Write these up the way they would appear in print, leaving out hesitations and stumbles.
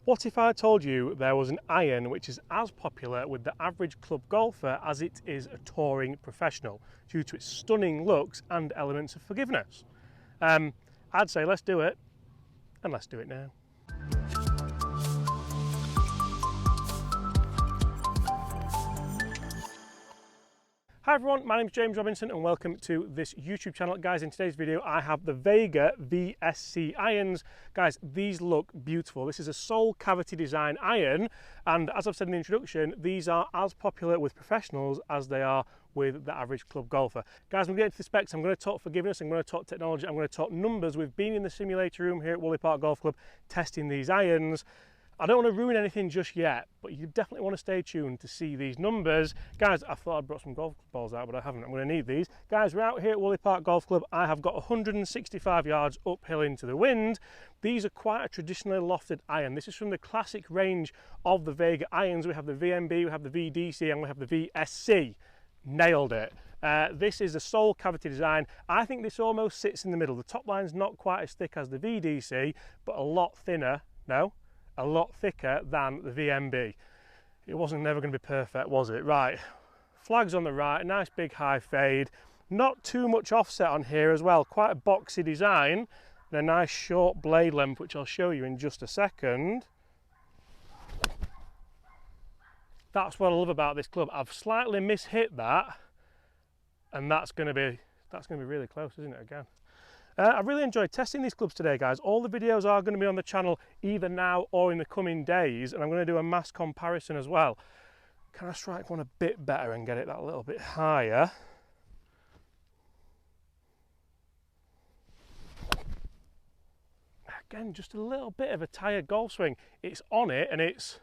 What if I told you there was an iron which is as popular with the average club golfer as it is a touring professional, due to its stunning looks and elements of forgiveness? I'd say let's do it, and let's do it now. Hi everyone, my name is James Robinson and welcome to this YouTube channel. Guys, in today's video I have the Vega VSC irons. Guys, these look beautiful. This is a sole cavity design iron, and as I've said in the introduction, these are as popular with professionals as they are with the average club golfer. Guys, I'm going to get into the specs. I'm going to talk forgiveness, I'm going to talk technology, I'm going to talk numbers. We've been in the simulator room here at Woolley Park Golf Club testing these irons. I don't want to ruin anything just yet, but you definitely want to stay tuned to see these numbers. Guys, I thought I'd brought some golf balls out, but I haven't. I'm going to need these. Guys, we're out here at Woolley Park Golf Club. I have got 165 yards uphill into the wind. These are quite a traditionally lofted iron. This is from the classic range of the Vega irons. We have the VMB, we have the VDC, and we have the VSC. Nailed it. This is a sole cavity design. I think this almost sits in the middle. The top line's not quite as thick as the VDC, but a lot thinner. No? A lot thicker than the VMB. It wasn't never going to be perfect, was it? Right, flags on the right, nice big high fade, not too much offset on here as well, quite a boxy design, and a nice short blade length, which I'll show you in just a second. That's what I love about this club. I've slightly mishit that, and that's going to be really close, isn't it, again? I've really enjoyed testing these clubs today, guys. All the videos are going to be on the channel either now or in the coming days, and I'm going to do a mass comparison as well. Can I strike one a bit better and get it that little bit higher? Again, just a little bit of a tired golf swing. It's on it, and it's...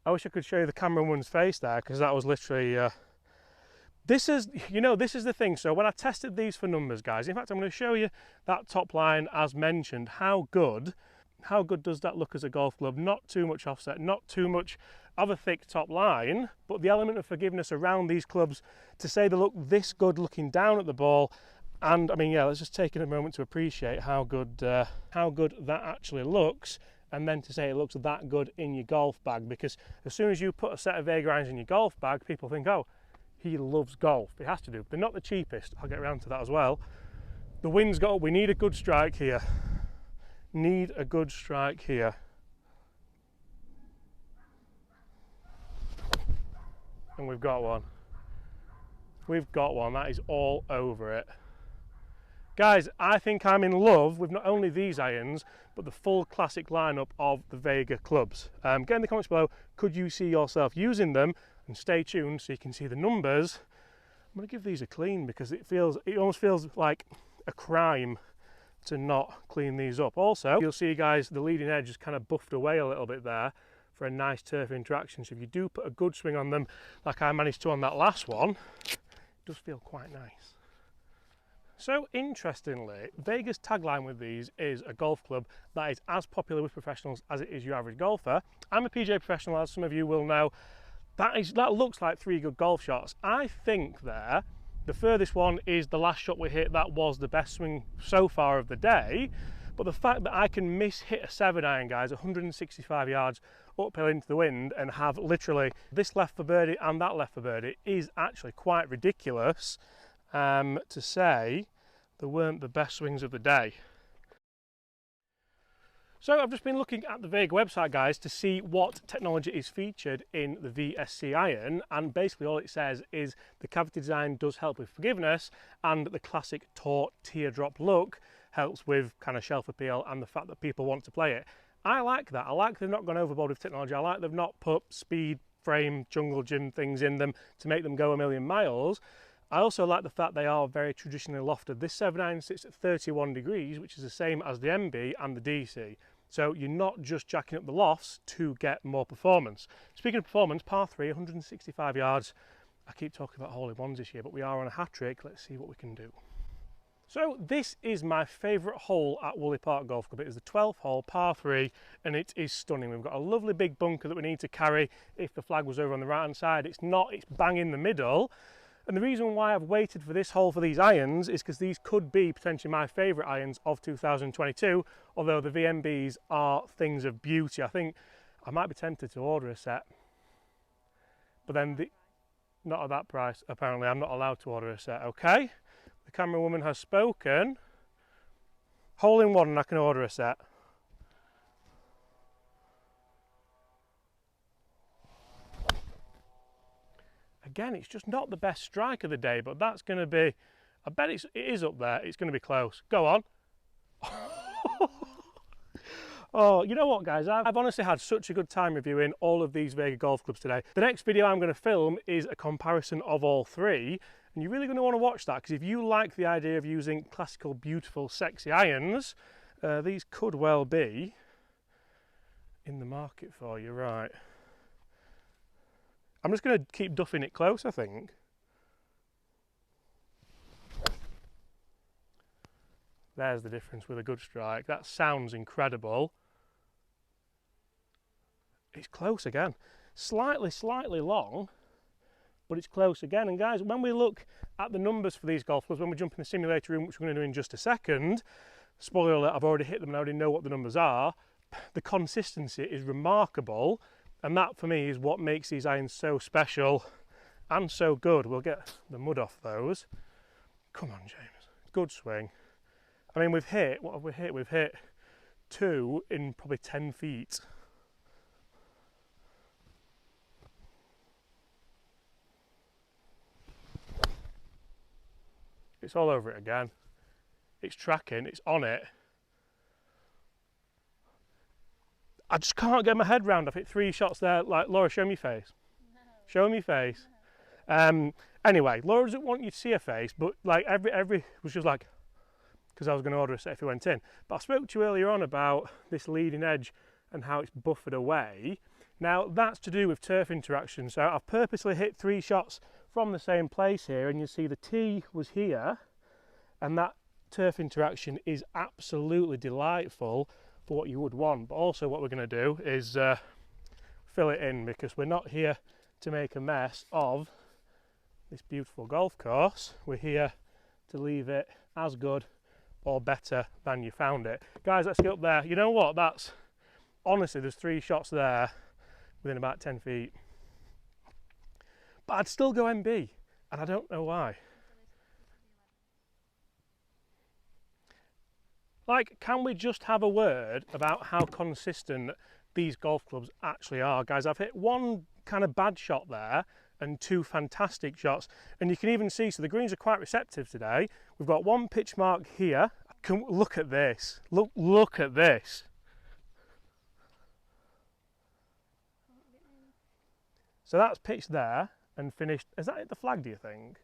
I wish I could show you the cameraman's face there, because that was literally... This is the thing. So when I tested these for numbers, guys, in fact, I'm going to show you that top line as mentioned. How good does that look as a golf club? Not too much offset, not too much of a thick top line, but the element of forgiveness around these clubs to say they look this good looking down at the ball. And I mean, yeah, let's just take a moment to appreciate how good that actually looks. And then to say it looks that good in your golf bag, because as soon as you put a set of Vega irons in your golf bag, people think, oh, he loves golf. It has to do. They're not the cheapest. I'll get around to that as well. The wind's got up. We need a good strike here. Need a good strike here. And we've got one. We've got one. That is all over it. Guys, I think I'm in love with not only these irons, but the full classic lineup of the Vega clubs. Get in the comments below, could you see yourself using them? And stay tuned so you can see the numbers. I'm going to give these a clean because it almost feels like a crime to not clean these up. Also, you'll see, guys, the leading edge is kind of buffed away a little bit there for a nice turf interaction. So if you do put a good swing on them, like I managed to on that last one, it does feel quite nice. So interestingly, Vega's tagline with these is a golf club that is as popular with professionals as it is your average golfer. I'm a PGA professional, as some of you will know. That looks like 3 good golf shots. I think there, the furthest one is the last shot we hit. That was the best swing so far of the day. But the fact that I can hit a 7-iron, guys, 165 yards uphill into the wind and have literally this left for birdie and that left for birdie is actually quite ridiculous to say they weren't the best swings of the day. So I've just been looking at the Vega website, guys, to see what technology is featured in the VSC iron, and basically all it says is the cavity design does help with forgiveness, and the classic taut teardrop look helps with kind of shelf appeal and the fact that people want to play it. I like that. I like they've not gone overboard with technology. I like they've not put speed, frame, jungle gym things in them to make them go a million miles. I also like the fact they are very traditionally lofted. This 7-iron sits at 31 degrees, which is the same as the MB and the DC. So you're not just jacking up the lofts to get more performance. Speaking of performance, par 3, 165 yards. I keep talking about hole in ones this year, but we are on a hat trick. Let's see what we can do. So this is my favourite hole at Woolley Park Golf Club. It is the 12th hole, par 3, and it is stunning. We've got a lovely big bunker that we need to carry if the flag was over on the right hand side. It's not, it's bang in the middle. And the reason why I've waited for this hole for these irons is because these could be potentially my favourite irons of 2022, although the VMBs are things of beauty. I think I might be tempted to order a set, but then not at that price. Apparently I'm not allowed to order a set. Okay, the camera woman has spoken. Hole in one and I can order a set. Again, it's just not the best strike of the day, but that's going to be, I bet it is up there. It's going to be close. Go on. Oh, you know what, guys? I've honestly had such a good time reviewing all of these Vega golf clubs today. The next video I'm going to film is a comparison of all three, and you're really going to want to watch that, because if you like the idea of using classical, beautiful, sexy irons, these could well be in the market for you, right? I'm just going to keep duffing it close, I think. There's the difference with a good strike. That sounds incredible. It's close again. Slightly long, but it's close again. And guys, when we look at the numbers for these golf clubs, when we jump in the simulator room, which we're going to do in just a second, spoiler alert, I've already hit them and I already know what the numbers are. The consistency is remarkable. And that, for me, is what makes these irons so special and so good. We'll get the mud off those. Come on, James. Good swing. I mean, we've hit, what have we hit? We've hit 2 in probably 10 feet. It's all over it again. It's tracking, it's on it. I just can't get my head round. I've hit 3 shots there. Like, Laura, show me your face. No. Show me your face. Anyway, Laura doesn't want you to see her face, but like every was just like, because I was going to order a set if it went in. But I spoke to you earlier on about this leading edge and how it's buffered away. Now, that's to do with turf interaction. So I've purposely hit 3 shots from the same place here, and you see the tee was here, and that turf interaction is absolutely delightful for what you would want. But also what we're going to do is fill it in, because we're not here to make a mess of this beautiful golf course. We're here to leave it as good or better than you found it. Guys, let's get up there. You know what, that's honestly, there's 3 shots there within about 10 feet, but I'd still go MB, and I don't know why. Like, can we just have a word about how consistent these golf clubs actually are? Guys, I've hit 1 kind of bad shot there and 2 fantastic shots. And you can even see, so the greens are quite receptive today. We've got 1 pitch mark here. Look at this. Look at this. So that's pitched there and finished. Is that at the flag, do you think?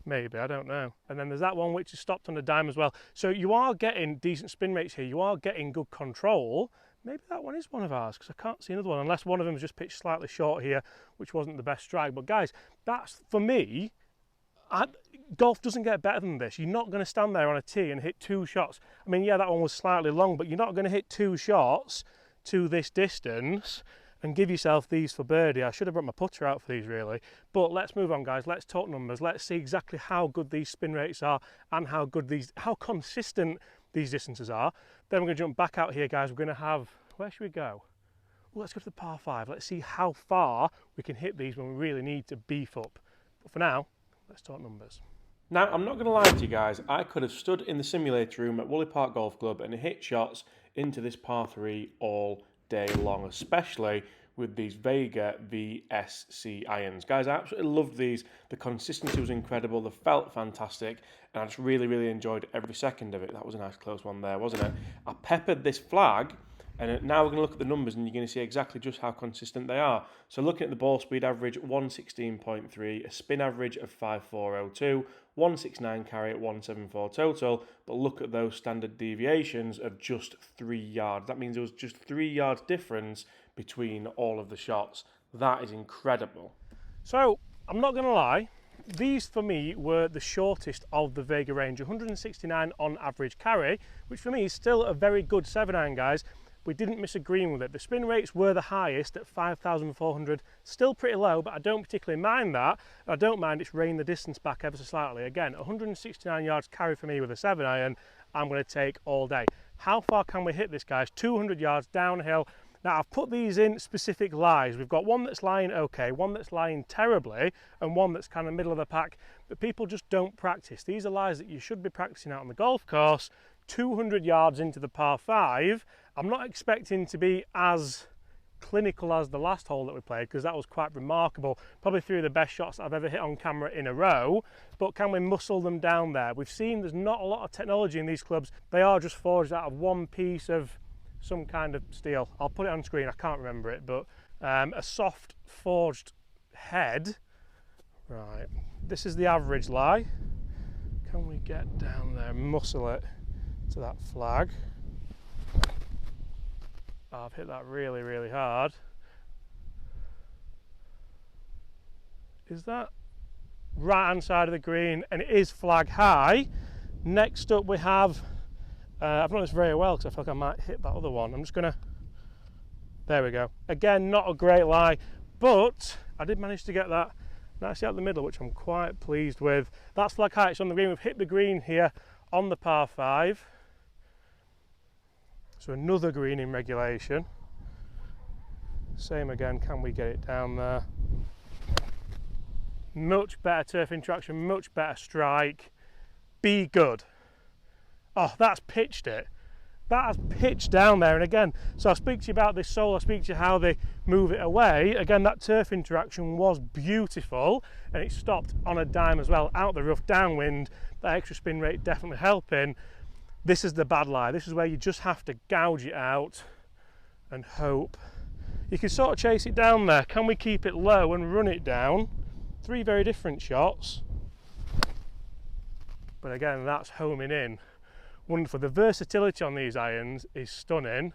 Maybe, I don't know. And then there's that one which is stopped on a dime as well. So you are getting decent spin rates here. You are getting good control. Maybe that one is one of ours, because I can't see another one, unless one of them has just pitched slightly short here, which wasn't the best strike. But guys, that's, for me, golf doesn't get better than this. You're not going to stand there on a tee and hit 2 shots. I mean, yeah, that one was slightly long, but you're not going to hit 2 shots to this distance and give yourself these for birdie. I should have brought my putter out for these, really. But let's move on, guys. Let's talk numbers. Let's see exactly how good these spin rates are and how consistent these distances are. Then we're going to jump back out here, guys. We're going to have, where should we go? Well, let's go to the par 5. Let's see how far we can hit these when we really need to beef up. But for now, let's talk numbers. Now, I'm not going to lie to you guys. I could have stood in the simulator room at Woolley Park Golf Club and hit shots into this par 3 all day long, especially with these Vega VSC irons. Guys, I absolutely loved these. The consistency was incredible. They felt fantastic, and I just really enjoyed every second of it. That was a nice close one there, wasn't it? I peppered this flag, and now we're going to look at the numbers, and you're going to see exactly just how consistent they are. So looking at the ball speed average, 116.3, a spin average of 5402, 169 carry at 174 total, but look at those standard deviations of just 3 yards. That means there was just 3 yards difference between all of the shots. That is incredible. So, I'm not going to lie, these for me were the shortest of the Vega range, 169 on average carry, which for me is still a very good 7-iron, guys. we didn't miss a green with it. The spin rates were the highest at 5,400, still pretty low, but I don't particularly mind that. I don't mind it's reined the distance back ever so slightly. Again, 169 yards carry for me with a 7 iron, I'm going to take all day. How far can we hit this, guys? 200 yards downhill. Now, I've put these in specific lies. We've got one that's lying okay, one that's lying terribly, and one that's kind of middle of the pack, but people just don't practice. These are lies that you should be practicing out on the golf course. 200 yards into the par 5. I'm not expecting to be as clinical as the last hole that we played, because that was quite remarkable. Probably 3 of the best shots I've ever hit on camera in a row, but can we muscle them down there? We've seen there's not a lot of technology in these clubs. They are just forged out of one piece of some kind of steel. I'll put it on screen, I can't remember it, but a soft forged head. Right, this is the average lie. Can we get down there and muscle it to that flag? Oh, I've hit that really, really hard. Is that right hand side of the green? And it is flag high. Next up we have, I've done this very well because I feel like I might hit that other one. I'm just gonna, there we go. Again, not a great lie, but I did manage to get that nicely out the middle, which I'm quite pleased with. That's flag high, it's on the green. We've hit the green here on the par 5. So another green in regulation. Same again, can we get it down there? Much better turf interaction, much better strike. Be good. Oh, that's pitched it. That has pitched down there, and again, so I speak to you about this sole, I speak to you how they move it away. Again, that turf interaction was beautiful, and it stopped on a dime as well, out the rough, downwind. That extra spin rate definitely helping. This is the bad lie. This is where you just have to gouge it out and hope. You can sort of chase it down there. Can we keep it low and run it down? 3 very different shots. But again, that's homing in. Wonderful. The versatility on these irons is stunning.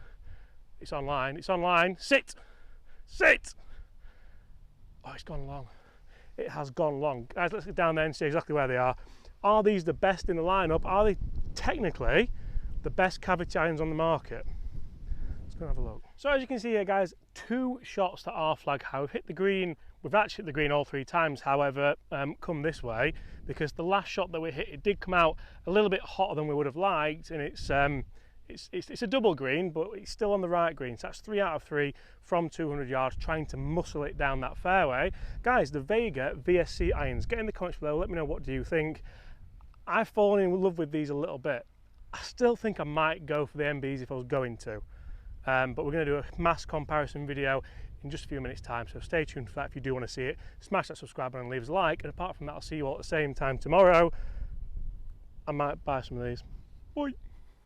It's online. It's online. Sit! Sit! Oh, it's gone long. It has gone long. Guys, let's get down there and see exactly where they are. Are these the best in the lineup? Are they technically the best cavity irons on the market? Let's go and have a look. So as you can see here, guys, 2 shots that are flag high. We've hit the green. We've actually hit the green all 3 times, however, come this way, because the last shot that we hit, it did come out a little bit hotter than we would have liked, and it's a double green, but it's still on the right green. So that's 3 out of 3 from 200 yards, trying to muscle it down that fairway. Guys, the Vega VSC irons, get in the comments below, let me know what do you think. I've fallen in love with these a little bit. I still think I might go for the MBs if I was going to, but we're going to do a mass comparison video in just a few minutes time, so stay tuned for that if you do want to see it. Smash that subscribe button and leave us a like, and apart from that, I'll see you all at the same time tomorrow. I might buy some of these. Bye.